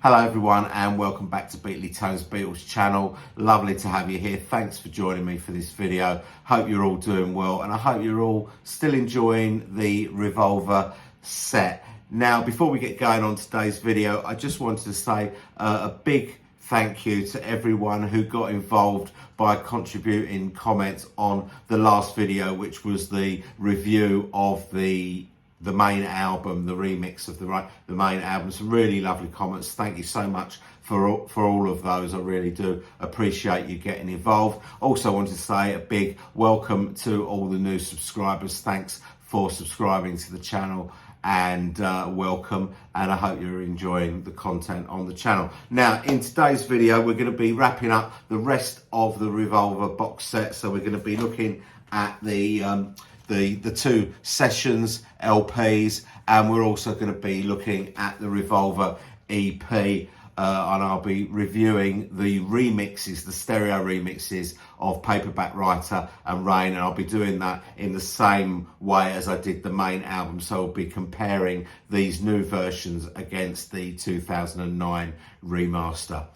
Hello everyone and welcome back to Beatly Tones Beatles channel. Lovely to have you here. Thanks for joining me for this video. Hope you're all doing well and I hope you're all still enjoying the Revolver set. Now before we get going on today's video, I just wanted to say a big thank you to everyone who got involved by contributing comments on the last video, which was the review of the main album, the remix of the main album. Some really lovely comments. Thank you so much for all of those. I really do appreciate you getting involved. Also wanted to say a big welcome to all the new subscribers. Thanks for subscribing to the channel and welcome, and I hope you're enjoying the content on the channel. Now in today's video we're going to be wrapping up the rest of the Revolver box set, so we're going to be looking at the two Sessions LPs, and we're also going to be looking at the Revolver EP, and I'll be reviewing the remixes, the stereo remixes of Paperback Writer and Rain, and I'll be doing that in the same way as I did the main album, so I'll be comparing these new versions against the 2009 remaster.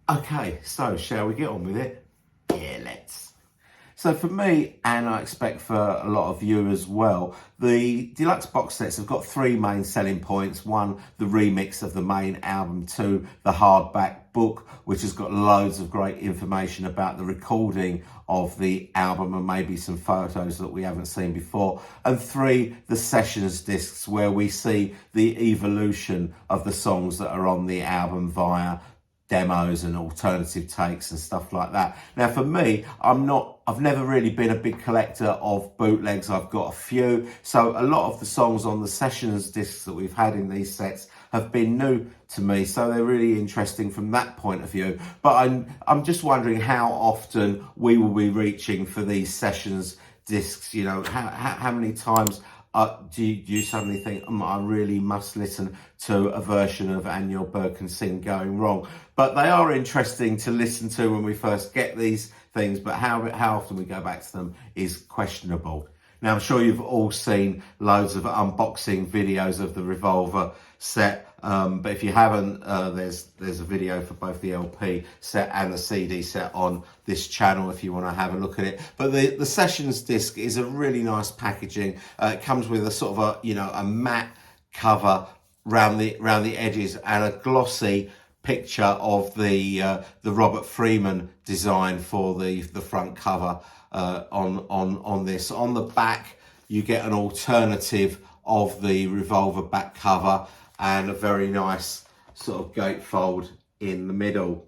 Okay, so shall we get on with it? Yeah, let's. So for me, and I expect for a lot of you as well, the deluxe box sets have got three main selling points. One, the remix of the main album. Two, the hardback book, which has got loads of great information about the recording of the album and maybe some photos that we haven't seen before. And three, the sessions discs, where we see the evolution of the songs that are on the album via demos and alternative takes and stuff like that. Now for me, I've never really been a big collector of bootlegs. I've got a few, so a lot of the songs on the sessions discs that we've had in these sets have been new to me, so they're really interesting from that point of view. But I'm just wondering how often we will be reaching for these sessions discs. You know, how many times do you suddenly think, I really must listen to a version of And Your Bird Can Sing Going Wrong? But they are interesting to listen to when we first get these things, but how often we go back to them is questionable. Now, I'm sure you've all seen loads of unboxing videos of the Revolver set, but if you haven't, there's a video for both the LP set and the CD set on this channel if you want to have a look at it. But the Sessions disc is a really nice packaging. It comes with a sort of a matte cover round the edges and a glossy picture of the Robert Freeman design for the front cover on this. On the back you get an alternative of the Revolver back cover and a very nice sort of gatefold in the middle.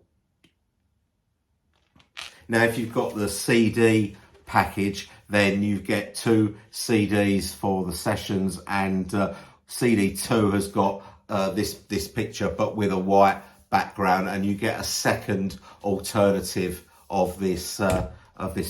Now if you've got the CD package, then you get two CDs for the sessions, and CD 2 has got this picture but with a white background, and you get a second alternative of this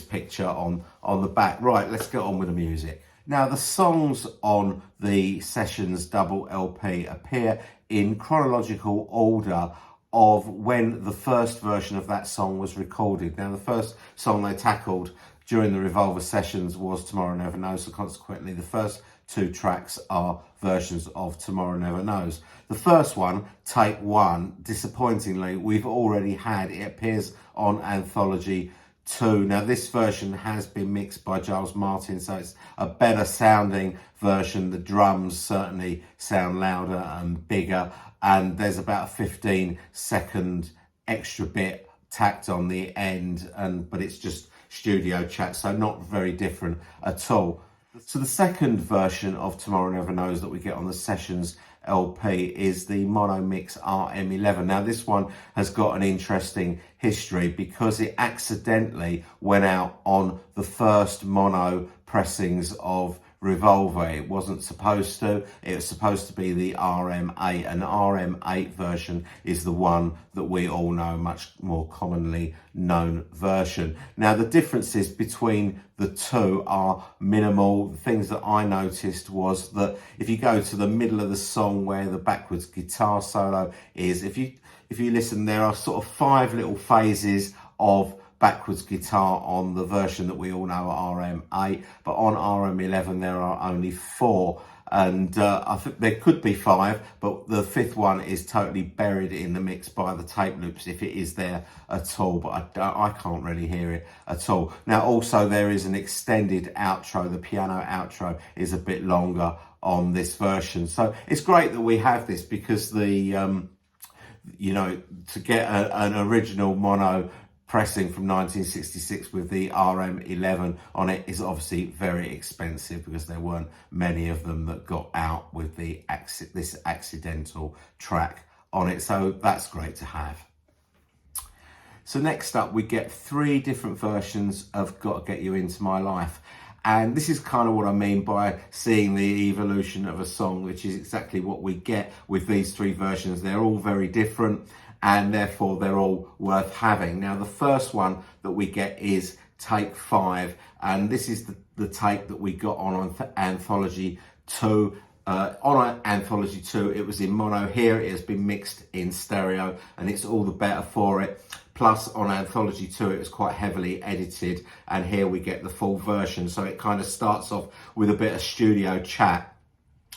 picture on the back. Right, let's get on with the music. Now the songs on the Sessions double LP appear in chronological order of when the first version of that song was recorded. Now the first song they tackled during the Revolver Sessions was Tomorrow Never Knows, so consequently the first two tracks are versions of Tomorrow Never Knows. The first one, Take One, disappointingly, we've already had. It appears on Anthology 2. Now this version has been mixed by Giles Martin, so it's a better sounding version. The drums certainly sound louder and bigger, and there's about a 15-second extra bit tacked on the end, but it's just studio chat, so not very different at all. So the second version of Tomorrow Never Knows that we get on the Sessions LP is the mono mix RM11. Now this one has got an interesting history because it accidentally went out on the first mono pressings of Revolver. It wasn't supposed to. It was supposed to be the RM8, and the RM8 version is the one that we all know, much more commonly known version. Now the differences between the two are minimal. The things that I noticed was that if you go to the middle of the song where the backwards guitar solo is, if you listen, there are sort of 5 little phases of backwards guitar on the version that we all know, RM8, but on RM11 there are only 4. and I think there could be 5, but the 5th one is totally buried in the mix by the tape loops, if it is there at all, but I can't really hear it at all. Now also there is an extended outro. The piano outro is a bit longer on this version, so it's great that we have this, because the you know, to get an original mono pressing from 1966 with the RM11 on it is obviously very expensive, because there weren't many of them that got out with this accidental track on it, so that's great to have. So next up we get 3 different versions of Gotta Get You Into My Life. And this is kind of what I mean by seeing the evolution of a song, which is exactly what we get with these 3 versions. They're all very different, and therefore they're all worth having. Now, the first one that we get is take 5, and this is the take that we got on Anthology 2. On Anthology 2, it was in mono. Here it has been mixed in stereo, and it's all the better for it. Plus, on Anthology 2, it was quite heavily edited, and here we get the full version. So it kind of starts off with a bit of studio chat,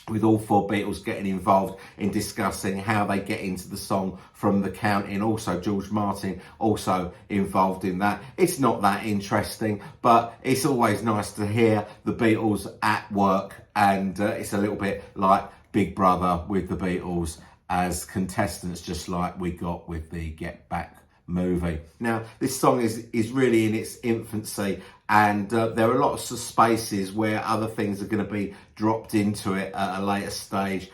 with all 4 Beatles getting involved in discussing how they get into the song from the counting. Also, George Martin also involved in that. It's not that interesting, but it's always nice to hear the Beatles at work, and it's a little bit like Big Brother with the Beatles as contestants, just like we got with the Get Back movie. Now, this song is really in its infancy, and there are lots of spaces where other things are going to be dropped into it at a later stage.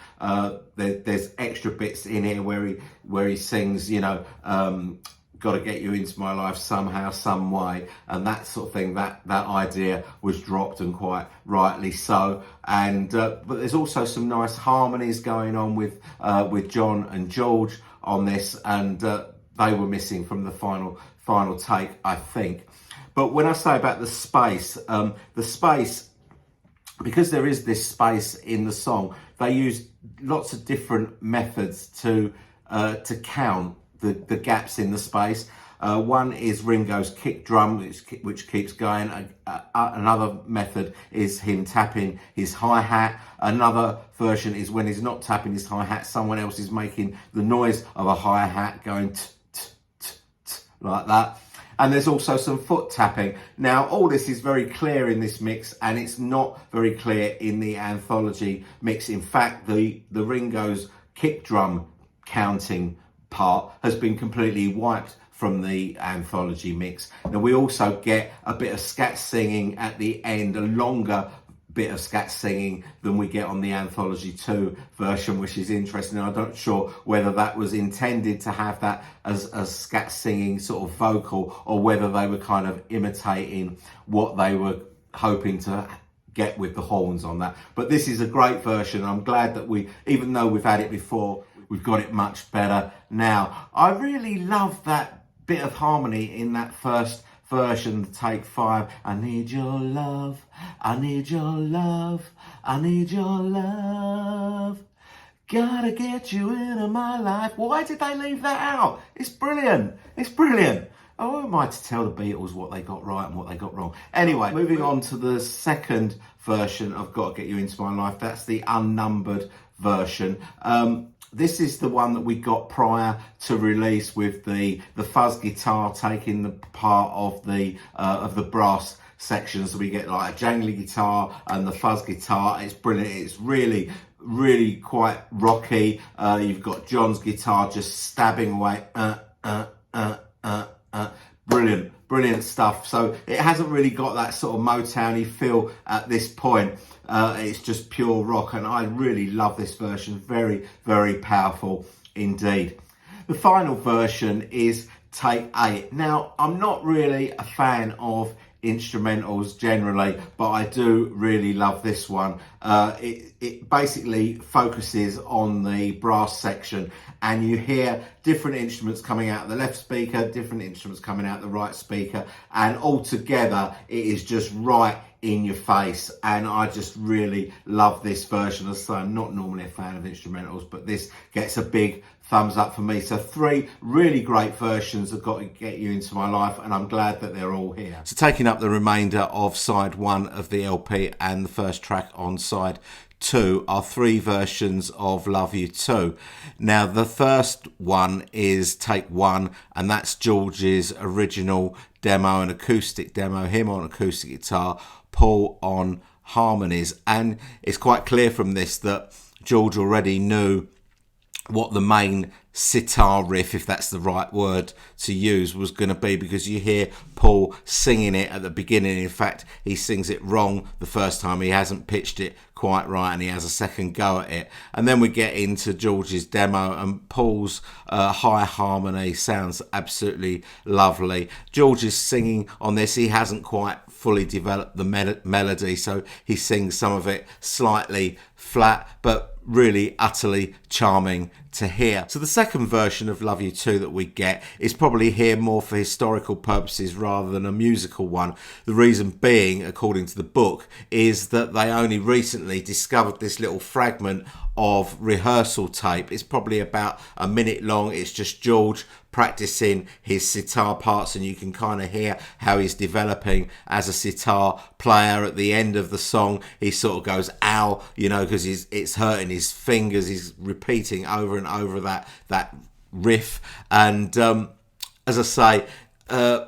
There's extra bits in here where he sings, you know, gotta get you into my life somehow, some way, and that sort of thing. That idea was dropped, and quite rightly so. And but there's also some nice harmonies going on with John and George on this, and they were missing from the final take, I think. But when I say about the space, because there is this space in the song, they use lots of different methods to count the gaps in the space. One is Ringo's kick drum, which keeps going. Another method is him tapping his hi-hat. Another version is when he's not tapping his hi-hat, someone else is making the noise of a hi-hat, going t t t t like that. And there's also some foot tapping. Now, all this is very clear in this mix, and it's not very clear in the Anthology mix. In fact, the Ringo's kick drum counting part has been completely wiped from the Anthology mix. Now, we also get a bit of scat singing at the end, a longer bit of scat singing than we get on the Anthology 2 version, which is interesting. I'm not sure whether that was intended to have that as a scat singing sort of vocal, or whether they were kind of imitating what they were hoping to get with the horns on that. But this is a great version. I'm glad that even though we've had it before, we've got it much better now. I really love that bit of harmony in that first version, take 5. I need your love, I need your love, I need your love. Gotta get you into my life. Why did they leave that out? It's brilliant. It's brilliant. Oh, who am I to tell the Beatles what they got right and what they got wrong? Anyway, moving on to the second version of Gotta Get You Into My Life. That's the unnumbered version. This is the one that we got prior to release, with the fuzz guitar taking the part of the brass section. So we get like a jangly guitar and the fuzz guitar. It's brilliant. It's really quite rocky. You've got John's guitar just stabbing away. Brilliant stuff. So it hasn't really got that sort of Motown-y feel at this point. It's just pure rock, and I really love this version. Very, very powerful indeed. The final version is take 8. Now, I'm not really a fan of instrumentals generally, but I do really love this one. It basically focuses on the brass section, and you hear different instruments coming out the left speaker, different instruments coming out the right speaker, and all together it is just right in your face. And I just really love this version. As I say, I'm not normally a fan of instrumentals, but this gets a big thumbs up for me. So 3 really great versions have Got to Get You Into My Life, and I'm glad that they're all here. So taking up the remainder of side 1 of the LP and the first track on side 2 are 3 versions of Love You Too. Now, the first one is take 1, and that's George's original demo, an acoustic demo, him on acoustic guitar, Paul on harmonies. And it's quite clear from this that George already knew what the main sitar riff, if that's the right word to use, was going to be, because you hear Paul singing it at the beginning. In fact, he sings it wrong the first time. He hasn't pitched it quite right, and he has a second go at it. And then we get into George's demo, and Paul's high harmony sounds absolutely lovely. George is singing on this. He hasn't quite fully developed the melody, so he sings some of it slightly flat, but really utterly charming to hear. So the second version of Love You Too that we get is probably here more for historical purposes rather than a musical one. The reason being, according to the book, is that they only recently discovered this little fragment of rehearsal tape. It's probably about a minute long. It's just George practicing his sitar parts, and you can kind of hear how he's developing as a sitar player. At the end of the song, he sort of goes ow, you know, because it's hurting his fingers. He's repeating over and over that riff. And as I say,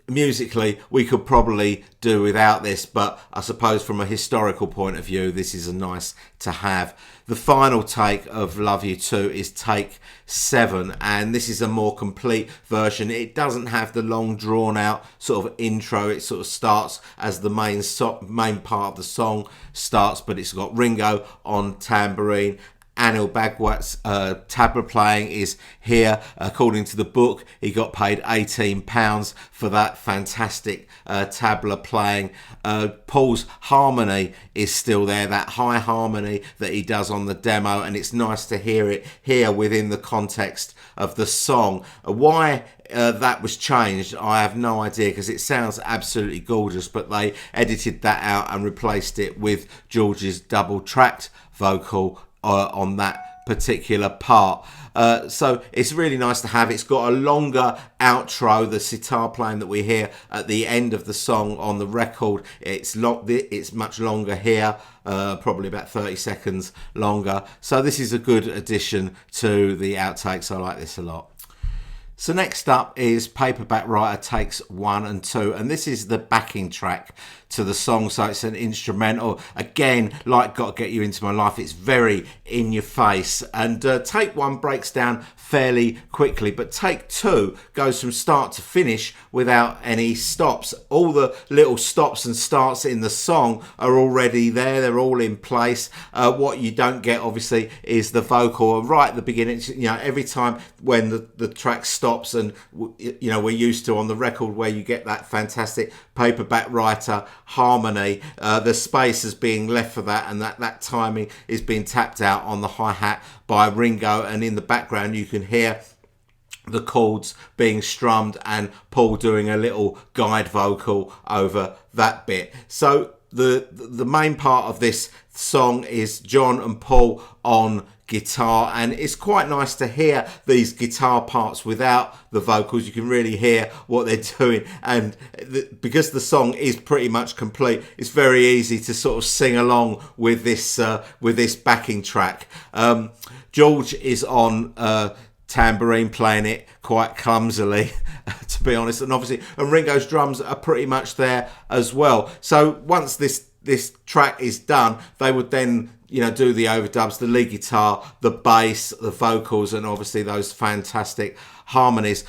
musically we could probably do without this, but I suppose from a historical point of view this is a nice to have. The final take of Love You Too is take 7, and this is a more complete version. It doesn't have the long drawn out sort of intro. It sort of starts as the main part of the song starts, but it's got Ringo on tambourine. Anil Bhagwat's tabla playing is here. According to the book, he got paid £18 for that fantastic tabla playing. Paul's harmony is still there, that high harmony that he does on the demo, and it's nice to hear it here within the context of the song. Why that was changed, I have no idea, because it sounds absolutely gorgeous, but they edited that out and replaced it with George's double-tracked vocal on that particular part. So it's really nice to have. It's got a longer outro, the sitar playing that we hear at the end of the song on the record. It's much longer here, probably about 30 seconds longer. So this is a good addition to the outtakes. I like this a lot. So next up is Paperback Writer takes 1 and 2, and this is the backing track to the song, so it's an instrumental. Again, like Gotta Get You Into My Life, it's very in your face, and take 1 breaks down fairly quickly, but take 2 goes from start to finish without any stops. All the little stops and starts in the song are already there, they're all in place. What you don't get, obviously, is the vocal right at the beginning. You know, every time when the track stops, and you know, we're used to on the record where you get that fantastic Paperback Writer harmony, the space is being left for that, and that timing is being tapped out on the hi-hat by Ringo, and in the background you can hear the chords being strummed and Paul doing a little guide vocal over that bit. So the main part of this song is John and Paul on guitar, and it's quite nice to hear these guitar parts without the vocals. You can really hear what they're doing, and because the song is pretty much complete, it's very easy to sort of sing along with this backing track. George is on tambourine, playing it quite clumsily to be honest, and obviously Ringo's drums are pretty much there as well. So once this track is done, they would then, you know, do the overdubs, the lead guitar, the bass, the vocals, and obviously those fantastic harmonies.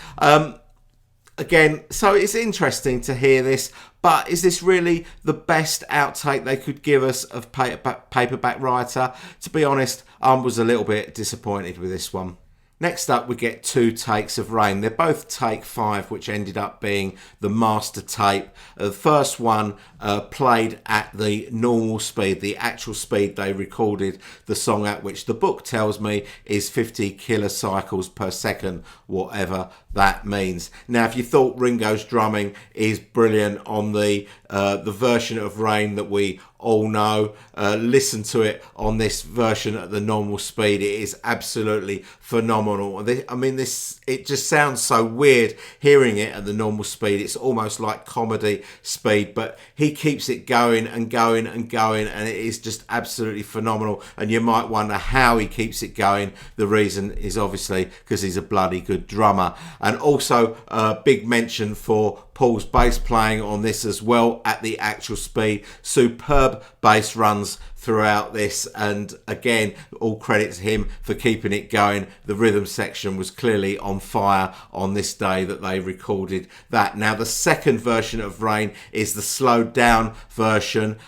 Again, so it's interesting to hear this, but is this really the best outtake they could give us of Paperback Writer? To be honest, I was a little bit disappointed with this one. Next up, we get 2 takes of Rain. They're both take 5, which ended up being the master tape. The first one played at the normal speed, the actual speed they recorded the song at, which the book tells me is 50 kilocycles per second, whatever that means. Now, if you thought Ringo's drumming is brilliant on the version of Rain that we all know. Listen to it on this version at the normal speed. It is absolutely phenomenal. I mean, it just sounds so weird hearing it at the normal speed. It's almost like comedy speed, but he keeps it going and going and going, and it is just absolutely phenomenal. And you might wonder how he keeps it going. The reason is obviously because he's a bloody good drummer. And also a big mention for Paul's bass playing on this as well at the actual speed. Superb bass runs throughout this, and again, all credit to him for keeping it going. The rhythm section was clearly on fire on this day that they recorded that. Now, the second version of Rain is the slowed down version,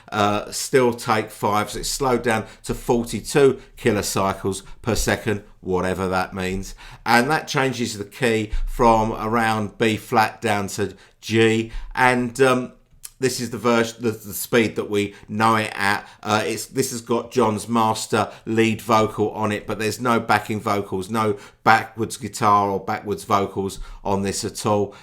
still take 5, so it's slowed down to 42 kilocycles per second, whatever that means, and that changes the key from around B flat down to G, and this is the version, the speed that we know it at. This has got John's master lead vocal on it, but there's no backing vocals, no backwards guitar or backwards vocals on this at all.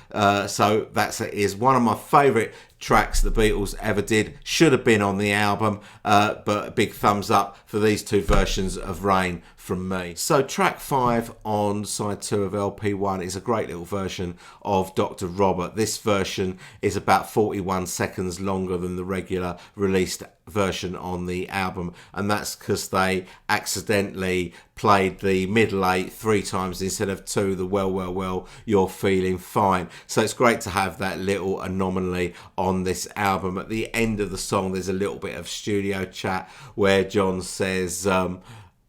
So that is one of my favourite tracks the Beatles ever did. Should have been on the album, but a big thumbs up for these two versions of Rain from me. So track 5 on side 2 of LP1 is a great little version of Dr. Robert. This version is about 41 seconds longer than the regular released version on the album, and that's because they accidentally played the middle 8 3 times instead of 2, the well, you're feeling fine. So it's great to have that little anomaly on this album. At the end of the song, there's a little bit of studio chat where John says,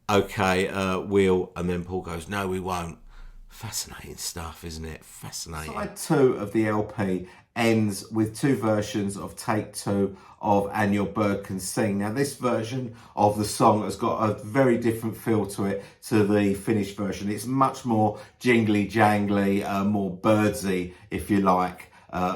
okay, we'll, and then Paul goes, no, we won't. Fascinating stuff, isn't it? Fascinating. Side 2 of the LP ends with 2 versions of Take 2 of And Your Bird Can Sing. Now, this version of the song has got a very different feel to it to the finished version. It's much more jingly jangly, more birdsy, if you like,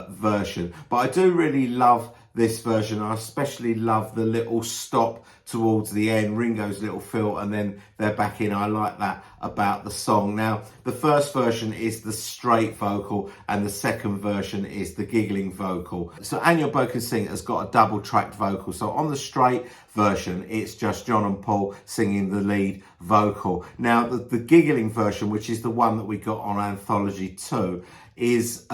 version. But I do really love this version. I especially love the little stop towards the end, Ringo's little fill, and then they're back in. I like that about the song. Now, the first version is the straight vocal, and the second version is the giggling vocal. So And Your Bird Can Sing has got a double tracked vocal. So on the straight version, it's just John and Paul singing the lead vocal. Now, the giggling version, which is the one that we got on Anthology 2, is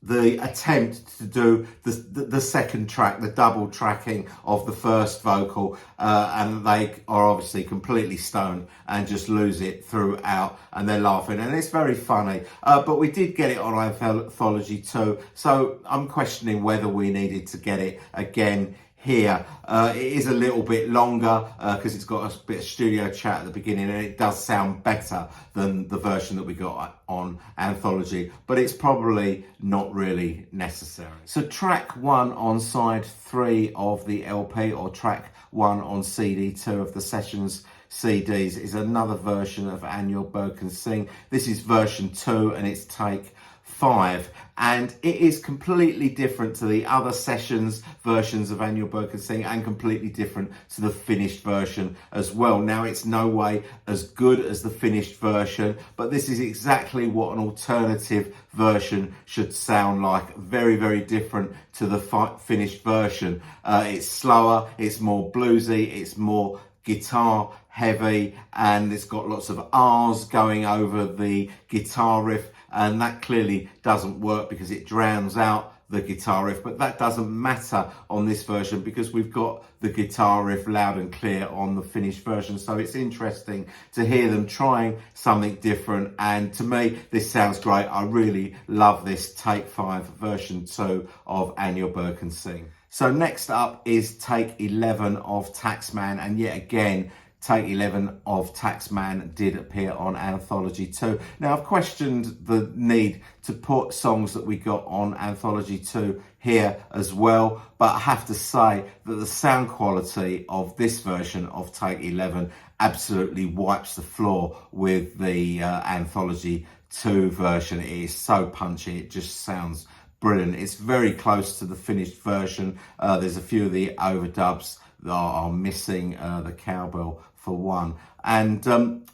the attempt to do the second track, the double tracking of the first vocal, and they are obviously completely stoned and just lose it throughout, and they're laughing, and it's very funny. But we did get it on Anthology 2, so I'm questioning whether we needed to get it again here. It is a little bit longer because it's got a bit of studio chat at the beginning, and it does sound better than the version that we got on Anthology, but it's probably not really necessary. So track 1 on side 3 of the LP, or track 1 on CD 2 of the Sessions CDs, is another version of And Your Bird Can Sing. This is version 2, and it's take 5, and it is completely different to the other Sessions versions of And Your Bird Can Sing, and completely different to the finished version as well. Now, it's no way as good as the finished version, but this is exactly what an alternative version should sound like. Very, very different to the finished version. It's slower, it's more bluesy, it's more guitar heavy, and it's got lots of R's going over the guitar riff, and that clearly doesn't work because it drowns out the guitar riff. But that doesn't matter on this version because we've got the guitar riff loud and clear on the finished version. So it's interesting to hear them trying something different, and to me this sounds great. I really love this take 5 version 2 of And Your Bird Can Sing. So next up is take 11 of Taxman, and yet again take 11 of Taxman did appear on Anthology 2. Now, I've questioned the need to put songs that we got on Anthology 2 here as well, but I have to say that the sound quality of this version of take 11 absolutely wipes the floor with the Anthology 2 version. It is so punchy, it just sounds brilliant. It's very close to the finished version. There's a few of the overdubs that are missing, the cowbell for one, and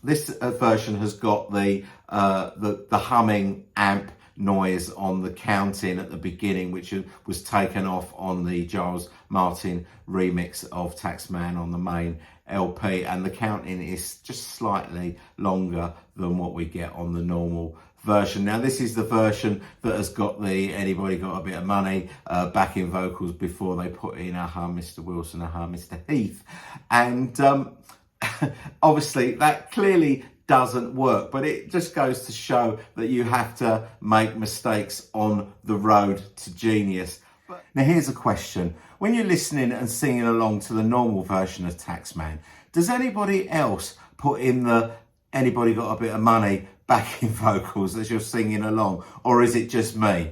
this version has got the humming amp noise on the counting at the beginning, which was taken off on the Giles Martin remix of Taxman on the main LP, and the counting is just slightly longer than what we get on the normal version. Now this is the version that has got the "Anybody Got a Bit of Money" backing vocals before they put in "Aha Mr. Wilson, aha Mr. Heath," and obviously that clearly doesn't work, but it just goes to show that you have to make mistakes on the road to genius. Now here's a question: when you're listening and singing along to the normal version of Taxman, does anybody else put in the "Anybody Got a Bit of Money" backing vocals as you're singing along, or is it just me?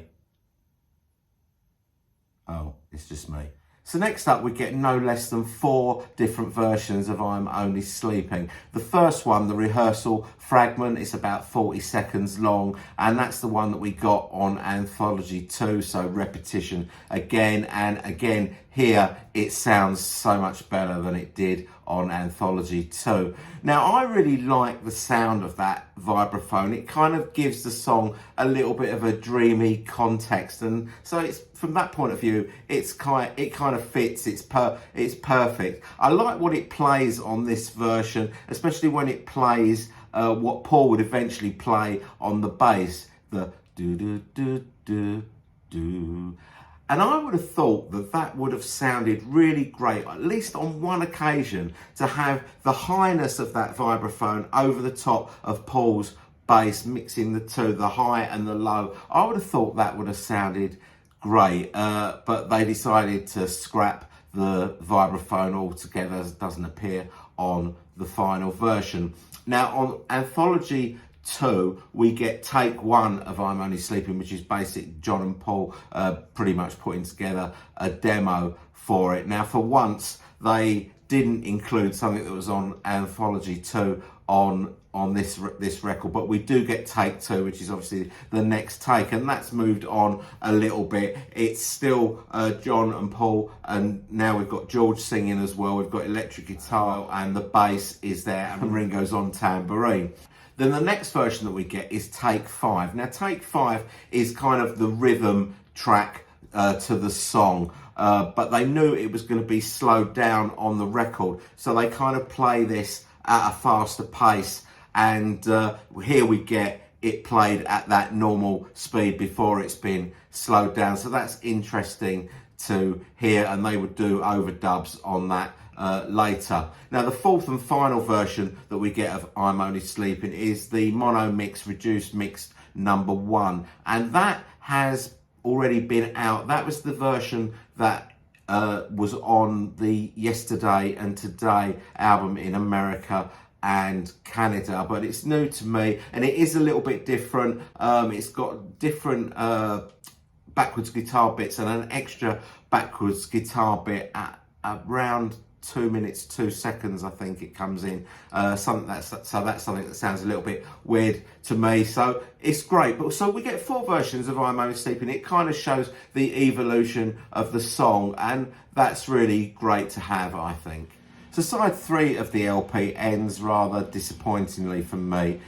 Oh, it's just me. So next up, we get no less than 4 different versions of "I'm Only Sleeping." The first one, the rehearsal fragment, is about 40 seconds long, and that's the one that we got on Anthology 2, so repetition again and again. Here, it sounds so much better than it did on Anthology 2. Now, I really like the sound of that vibraphone. It kind of gives the song a little bit of a dreamy context, and so it's, from that point of view, it kind of fits. It's perfect. I like what it plays on this version, especially when it plays what Paul would eventually play on the bass, the do do do do do. And I would have thought that that would have sounded really great, at least on one occasion, to have the highness of that vibraphone over the top of Paul's bass, mixing the two, the high and the low. I would have thought that would have sounded great, but they decided to scrap the vibraphone altogether, as it doesn't appear on the final version. Now on Anthology 2, we get take 1 of "I'm Only Sleeping," which is basic John and Paul pretty much putting together a demo for it. Now for once, they didn't include something that was on Anthology 2 on this record, but we do get take 2, which is obviously the next take, and that's moved on a little bit. It's still John and Paul, and now we've got George singing as well. We've got electric guitar, and the bass is there, and Ringo's on tambourine. Then the next version that we get is take 5. Now take 5 is kind of the rhythm track to the song, but they knew it was going to be slowed down on the record, so they kind of play this at a faster pace, and here we get it played at that normal speed before it's been slowed down. So that's interesting to hear, and they would do overdubs on that later. Now the fourth and final version that we get of "I'm Only Sleeping" is the mono mix, reduced mixed number 1, and that has already been out. That was the version that was on the Yesterday and Today album in America and Canada, but it's new to me, and it is a little bit different. It's got different backwards guitar bits and an extra backwards guitar bit at around 2 minutes 2 seconds, I think it comes in. That's something that sounds a little bit weird to me, so it's great. But so we get 4 versions of "I'm Only Sleeping." It kind of shows the evolution of the song, and that's really great to have, I think. So side 3 of the LP ends rather disappointingly for me.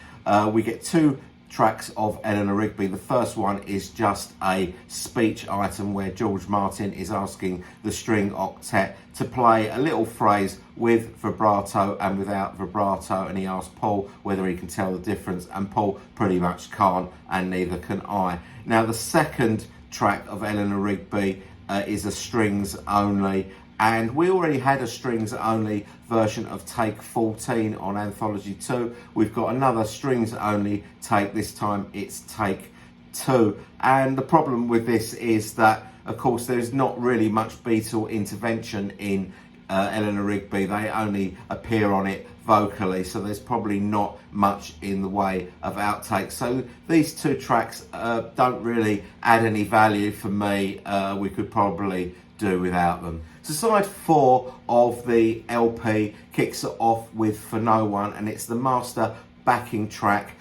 We get 2 tracks of Eleanor Rigby. The first one is just a speech item where George Martin is asking the string octet to play a little phrase with vibrato and without vibrato, and he asks Paul whether he can tell the difference, and Paul pretty much can't, and neither can I. Now the second track of Eleanor Rigby is a strings only, and we already had a strings only version of take 14 on Anthology 2. We've got another strings only take, this time it's take 2. And the problem with this is that, of course, there's not really much Beatle intervention in Eleanor Rigby. They only appear on it vocally, so there's probably not much in the way of outtakes. So these 2 tracks don't really add any value for me. We could probably do without them. So side 4 of the LP kicks it off with "For No One," and it's the master backing track,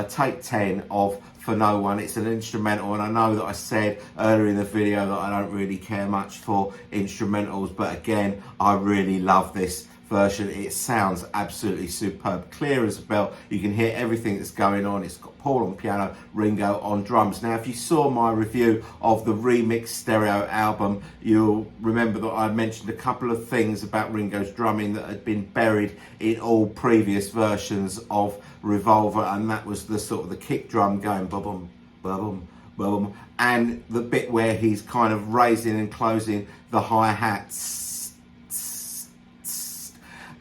take 10 of "For No One." It's an instrumental, and I know that I said earlier in the video that I don't really care much for instrumentals, but again, I really love this version. It sounds absolutely superb, clear as a bell. You can hear everything that's going on. It's got Paul on piano, Ringo on drums. Now, if you saw my review of the remix stereo album, you'll remember that I mentioned a couple of things about Ringo's drumming that had been buried in all previous versions of Revolver, and that was the sort of the kick drum going ba-bum, ba-bum, ba-bum, and the bit where he's kind of raising and closing the hi-hats.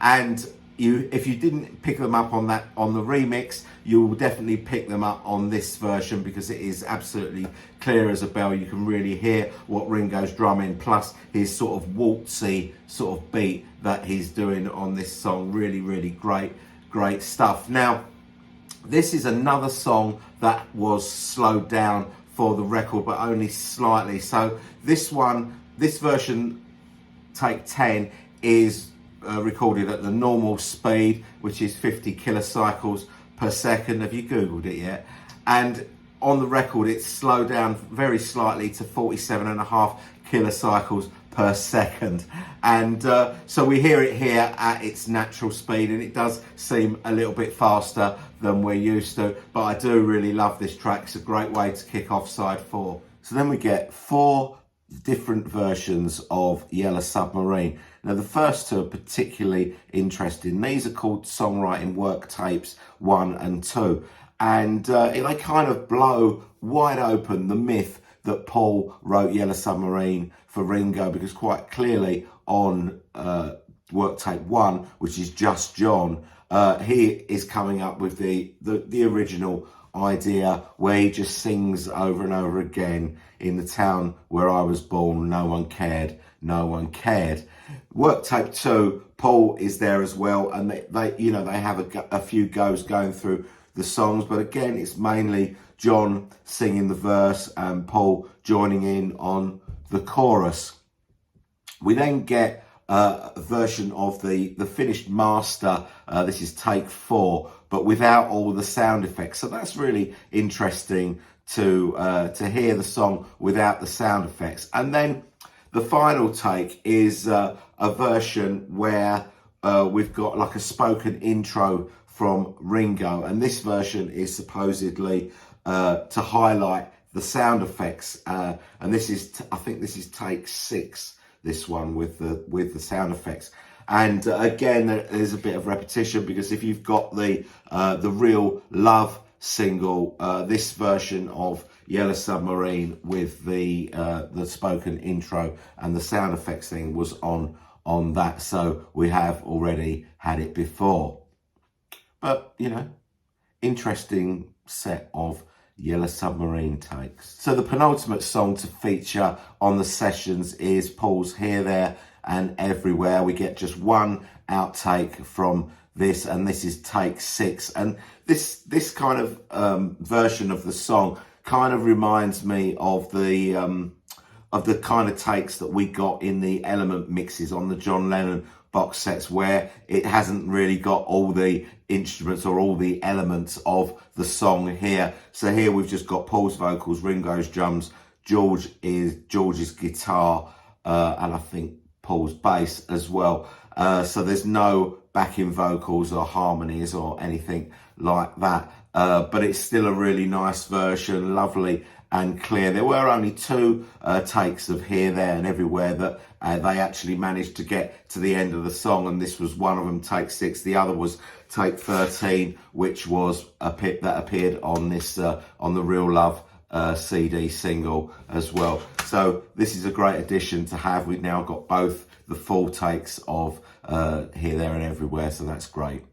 And if you didn't pick them up on the remix, you will definitely pick them up on this version, because it is absolutely clear as a bell. You can really hear what Ringo's drumming, plus his sort of waltzy sort of beat that he's doing on this song. Really, really great stuff. Now, this is another song that was slowed down for the record, but only slightly. So this version, take 10, is recorded at the normal speed, which is 50 kilocycles per second. Have you Googled it yet? And on the record, it's slowed down very slightly to 47.5 kilocycles per second. And so we hear it here at its natural speed, and it does seem a little bit faster than we're used to, but I do really love this track. It's a great way to kick off side 4. So then we get 4 different versions of Yellow Submarine. Now, the first 2 are particularly interesting. These are called Songwriting Work Tapes 1 and 2. And they kind of blow wide open the myth that Paul wrote Yellow Submarine for Ringo, because quite clearly on Work Tape 1, which is Just John, he is coming up with the original idea, where he just sings over and over again, "In the town where I was born, no one cared, no one cared." Work Tape 2, Paul is there as well, and they have a few goes going through the songs, but again, it's mainly John singing the verse and Paul joining in on the chorus. We then get a version of the finished master. This is take 4, but without all the sound effects. So that's really interesting to hear the song without the sound effects. And then the final take is a version where we've got like a spoken intro from Ringo, and this version is supposedly to highlight the sound effects. And this is, I think this is take 6. This one with the sound effects. And again, there's a bit of repetition, because if you've got the Real Love single, this version of Yellow Submarine with the spoken intro and the sound effects thing was on that, so we have already had it before. But interesting set of Yellow Submarine takes. So the penultimate song to feature on the sessions is Paul's Here, There and Everywhere. We get just one outtake from this, and this is take 6. And this kind of version of the song kind of reminds me of the kind of takes that we got in the Element mixes on the John Lennon box sets, where it hasn't really got all the instruments or all the elements of the song here. So here we've just got Paul's vocals, Ringo's drums, George's guitar, and I think Paul's bass as well. So there's no backing vocals or harmonies or anything like that. But it's still a really nice version, lovely and clear. There were only 2 takes of Here, There and Everywhere that they actually managed to get to the end of the song, and this was one of them, take 6. The other was take 13, which was that appeared on this on the Real Love CD single as well. So this is a great addition to have. We've now got both the full takes of Here, There and Everywhere, so that's great.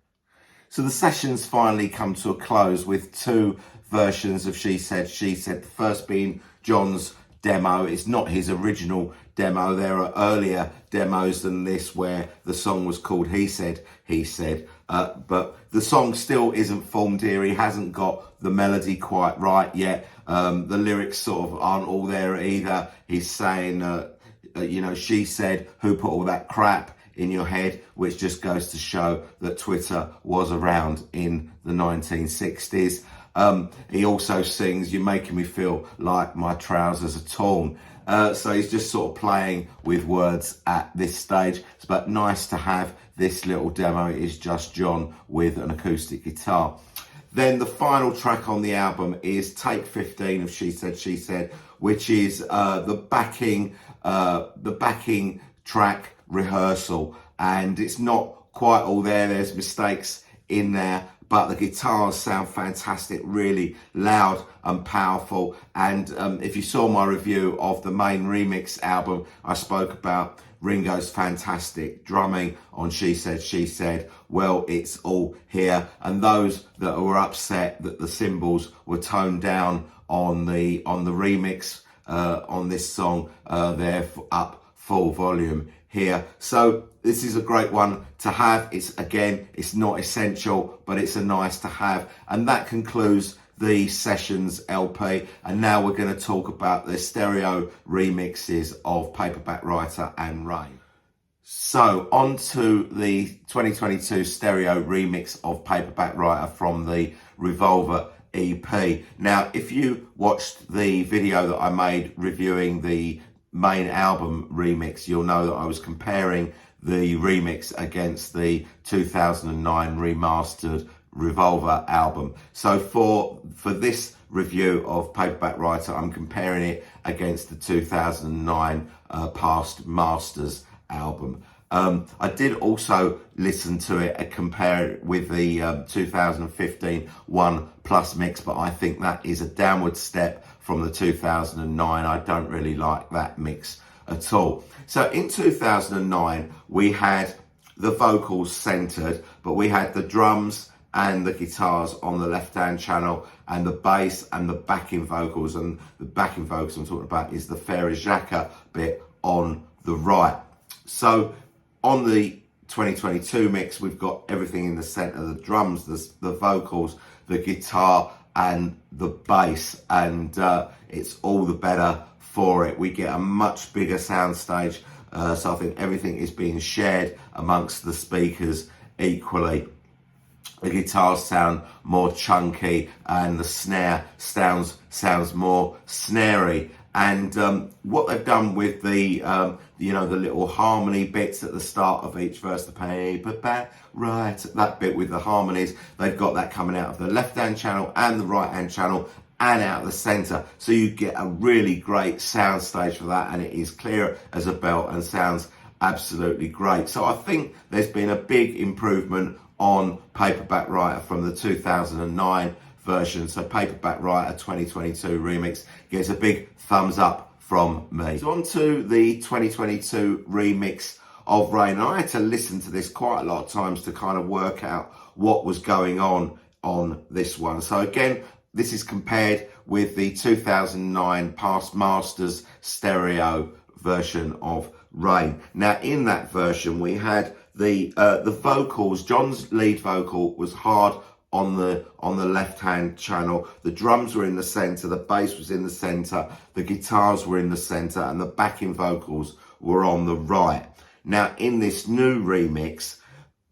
So the sessions finally come to a close with 2 versions of She Said, She Said. The first being John's demo. It's not his original demo. There are earlier demos than this where the song was called He Said, He Said. But the song still isn't formed here. He hasn't got the melody quite right yet. The lyrics sort of aren't all there either. He's saying, she said, who put all that crap in your head, which just goes to show that Twitter was around in the 1960s. He also sings, you're making me feel like my trousers are torn. So he's just sort of playing with words at this stage. But nice to have this little demo is just John with an acoustic guitar. Then the final track on the album is take 15 of She Said, She Said, which is the backing track Rehearsal, and it's not quite all there. There's mistakes in there, but the guitars sound fantastic, really loud and powerful. And if you saw my review of the main remix album, I spoke about Ringo's fantastic drumming on She Said, She Said. Well, it's all here. And those that were upset that the cymbals were toned down on the remix on this song, they're up full volume here. So this is a great one to have. It's not essential, but it's a nice to have. And that concludes the Sessions LP. And now we're going to talk about the stereo remixes of Paperback Writer and Rain. So on to the 2022 stereo remix of Paperback Writer from the Revolver EP. Now, if you watched the video that I made reviewing the main album remix, you'll know that I was comparing the remix against the 2009 remastered Revolver album. So for this review of Paperback Writer, I'm comparing it against the 2009 Past Masters album. I did also listen to it and compare it with the 2015 One Plus mix, but I think that is a downward step from the 2009. I don't really like that mix at all. So in 2009, we had the vocals centered, but we had the drums and the guitars on the left-hand channel, and the bass and the backing vocals. And the backing vocals I'm talking about is the Ferrajaka bit on the right. So on the 2022 mix, we've got everything in the center: the drums, the vocals, the guitar, and the bass, and it's all the better for it. We get a much bigger soundstage, so I think everything is being shared amongst the speakers equally. The guitars sound more chunky, and the snare sounds more snary. And what they've done with the the little harmony bits at the start of each verse, the Paperback Writer, that bit with the harmonies, they've got that coming out of the left-hand channel and the right-hand channel and out of the center. So you get a really great sound stage for that, and it is clear as a bell and sounds absolutely great. So I think there's been a big improvement on Paperback Writer from the 2009 version. So Paperback Writer 2022 remix gets a big thumbs up from me. So on to the 2022 remix of Rain. And I had to listen to this quite a lot of times to kind of work out what was going on this one. So again, this is compared with the 2009 Past Masters stereo version of Rain. Now in that version we had the vocals. John's lead vocal was hard on the left-hand channel. The drums were in the center, the bass was in the center, the guitars were in the center, and the backing vocals were on the right. Now in this new remix,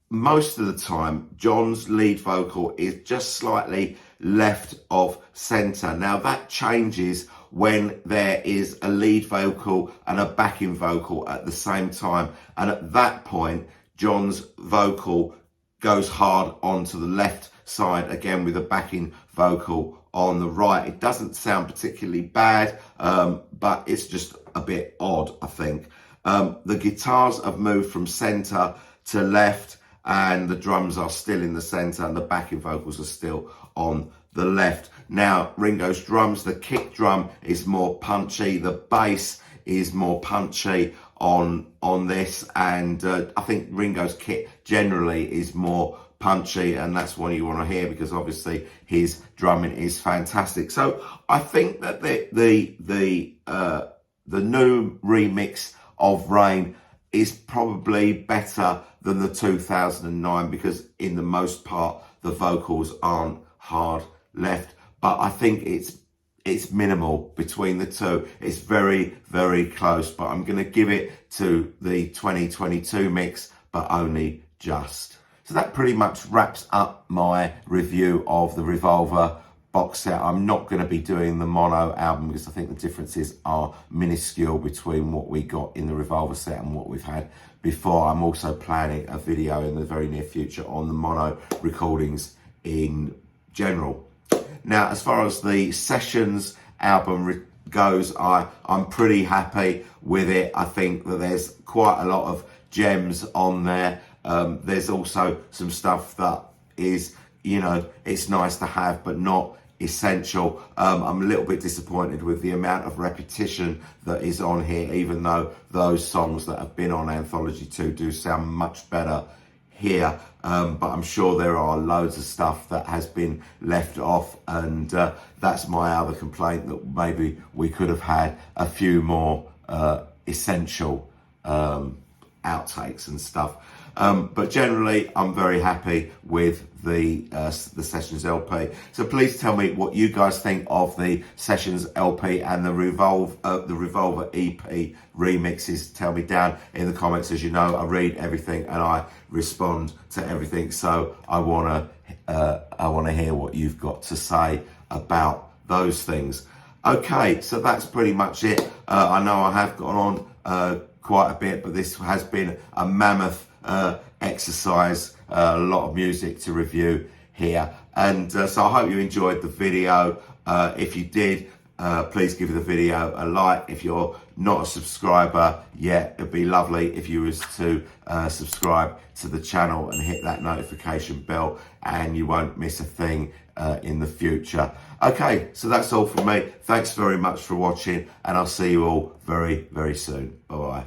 most of the time John's lead vocal is just slightly left of center. Now that changes when there is a lead vocal and a backing vocal at the same time, and at that point John's vocal goes hard onto the left side again with a backing vocal on the right. It doesn't sound particularly bad, but it's just a bit odd, I think. The guitars have moved from center to left, and the drums are still in the center, and the backing vocals are still on the left. Now Ringo's drums, the kick drum is more punchy, the bass is more punchy on this, and I think Ringo's kit generally is more punchy, and that's what you want to hear because obviously his drumming is fantastic. So I think that the new remix of Rain is probably better than the 2009 because in the most part the vocals aren't hard left, but I think it's minimal between the two. It's very, very close, but I'm going to give it to the 2022 mix, but only just. So that pretty much wraps up my review of the Revolver box set. I'm not going to be doing the mono album because I think the differences are minuscule between what we got in the Revolver set and what we've had before. I'm also planning a video in the very near future on the mono recordings in general. Now, as far as the Sessions album goes, I'm pretty happy with it. I think that there's quite a lot of gems on there. There's also some stuff that is, you know, it's nice to have, but not essential. I'm a little bit disappointed with the amount of repetition that is on here, even though those songs that have been on Anthology 2 do sound much better here. But I'm sure there are loads of stuff that has been left off, and that's my other complaint, that maybe we could have had a few more essential outtakes and stuff. But generally, I'm very happy with the Sessions LP. So please tell me what you guys think of the Sessions LP and the Revolver EP remixes. Tell me down in the comments. As you know, I read everything and I respond to everything. So I wanna hear what you've got to say about those things. Okay, so that's pretty much it. I know I have gone on quite a bit, but this has been a mammoth exercise, a lot of music to review here, and so I hope you enjoyed the video. If you did, please give the video a like. If you're not a subscriber yet, it'd be lovely if you was to subscribe to the channel and hit that notification bell, and you won't miss a thing in the future. Okay, so that's all from me. Thanks very much for watching, and I'll see you all very, very soon. Bye bye.